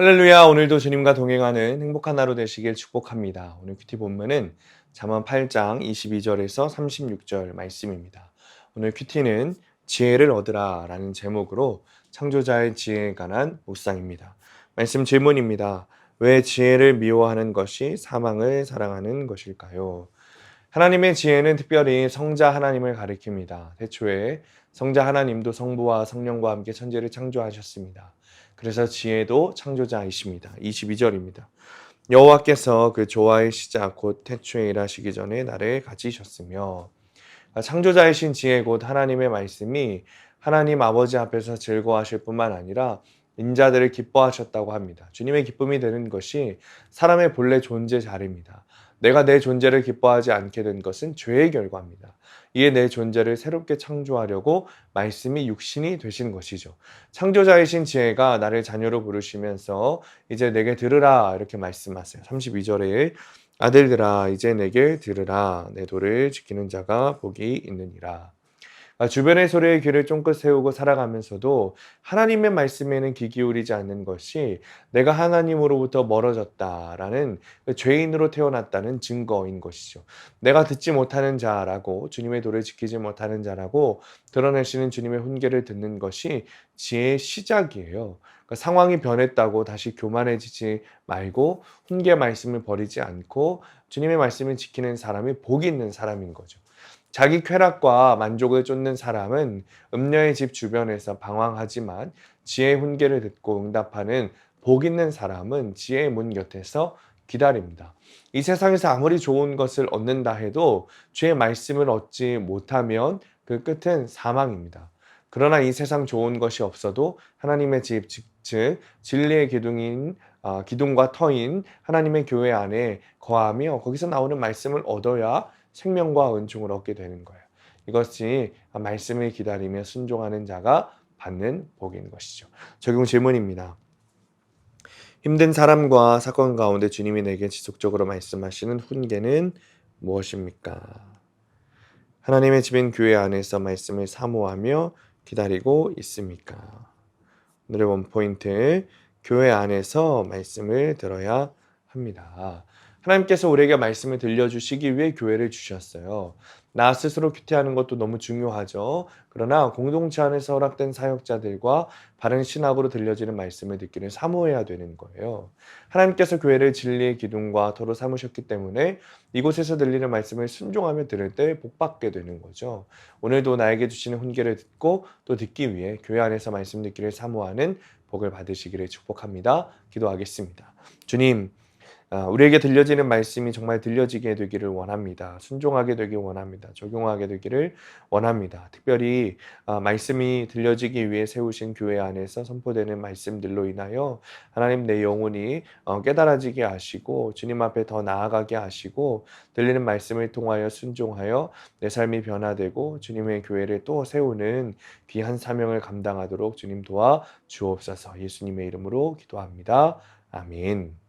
할렐루야. 오늘도 주님과 동행하는 행복한 하루 되시길 축복합니다. 오늘 큐티 본문은 잠언 8장 22절에서 36절 말씀입니다. 오늘 큐티는 지혜를 얻으라 라는 제목으로 창조자의 지혜에 관한 묵상입니다. 말씀 질문입니다. 왜 지혜를 미워하는 것이 사망을 사랑하는 것일까요? 하나님의 지혜는 특별히 성자 하나님을 가리킵니다. 태초에 성자 하나님도 성부와 성령과 함께 천지를 창조하셨습니다. 그래서 지혜도 창조자이십니다. 22절입니다. 여호와께서 그 조화의 시작 곧 태초에 일하시기 전에 나를 가지셨으며, 창조자이신 지혜 곧 하나님의 말씀이 하나님 아버지 앞에서 즐거워하실 뿐만 아니라 인자들을 기뻐하셨다고 합니다. 주님의 기쁨이 되는 것이 사람의 본래 존재 자리입니다. 내가 내 존재를 기뻐하지 않게 된 것은 죄의 결과입니다. 이에 내 존재를 새롭게 창조하려고 말씀이 육신이 되신 것이죠. 창조자이신 지혜가 나를 자녀로 부르시면서 이제 내게 들으라 이렇게 말씀하세요. 32절에 아들들아 이제 내게 들으라 내 도를 지키는 자가 복이 있느니라. 주변의 소리에 귀를 쫑긋 세우고 살아가면서도 하나님의 말씀에는 귀 기울이지 않는 것이 내가 하나님으로부터 멀어졌다라는 죄인으로 태어났다는 증거인 것이죠. 내가 듣지 못하는 자라고, 주님의 도를 지키지 못하는 자라고 드러내시는 주님의 훈계를 듣는 것이 지혜의 시작이에요. 그러니까 상황이 변했다고 다시 교만해지지 말고 훈계 말씀을 버리지 않고 주님의 말씀을 지키는 사람이 복이 있는 사람인 거죠. 자기 쾌락과 만족을 쫓는 사람은 음녀의 집 주변에서 방황하지만 지혜의 훈계를 듣고 응답하는 복 있는 사람은 지혜의 문 곁에서 기다립니다. 이 세상에서 아무리 좋은 것을 얻는다 해도 주의 말씀을 얻지 못하면 그 끝은 사망입니다. 그러나 이 세상 좋은 것이 없어도 하나님의 집, 즉 진리의 기둥과 터인 하나님의 교회 안에 거하며 거기서 나오는 말씀을 얻어야 생명과 은총을 얻게 되는 거예요. 이것이 말씀을 기다리며 순종하는 자가 받는 복인 것이죠. 적용 질문입니다. 힘든 사람과 사건 가운데 주님이 내게 지속적으로 말씀하시는 훈계는 무엇입니까? 하나님의 집인 교회 안에서 말씀을 사모하며 기다리고 있습니까? 오늘의 원포인트, 교회 안에서 말씀을 들어야 합니다. 하나님께서 우리에게 말씀을 들려주시기 위해 교회를 주셨어요. 나 스스로 큐티하는 것도 너무 중요하죠. 그러나 공동체 안에서 허락된 사역자들과 바른 신학으로 들려지는 말씀을 듣기를 사모해야 되는 거예요. 하나님께서 교회를 진리의 기둥과 터로 삼으셨기 때문에 이곳에서 들리는 말씀을 순종하며 들을 때 복받게 되는 거죠. 오늘도 나에게 주시는 훈계를 듣고 또 듣기 위해 교회 안에서 말씀 듣기를 사모하는 복을 받으시기를 축복합니다. 기도하겠습니다. 주님, 우리에게 들려지는 말씀이 정말 들려지게 되기를 원합니다. 순종하게 되길 원합니다. 적용하게 되기를 원합니다. 특별히 말씀이 들려지기 위해 세우신 교회 안에서 선포되는 말씀들로 인하여 하나님 내 영혼이 깨달아지게 하시고 주님 앞에 더 나아가게 하시고 들리는 말씀을 통하여 순종하여 내 삶이 변화되고 주님의 교회를 또 세우는 귀한 사명을 감당하도록 주님 도와 주옵소서. 예수님의 이름으로 기도합니다. 아멘.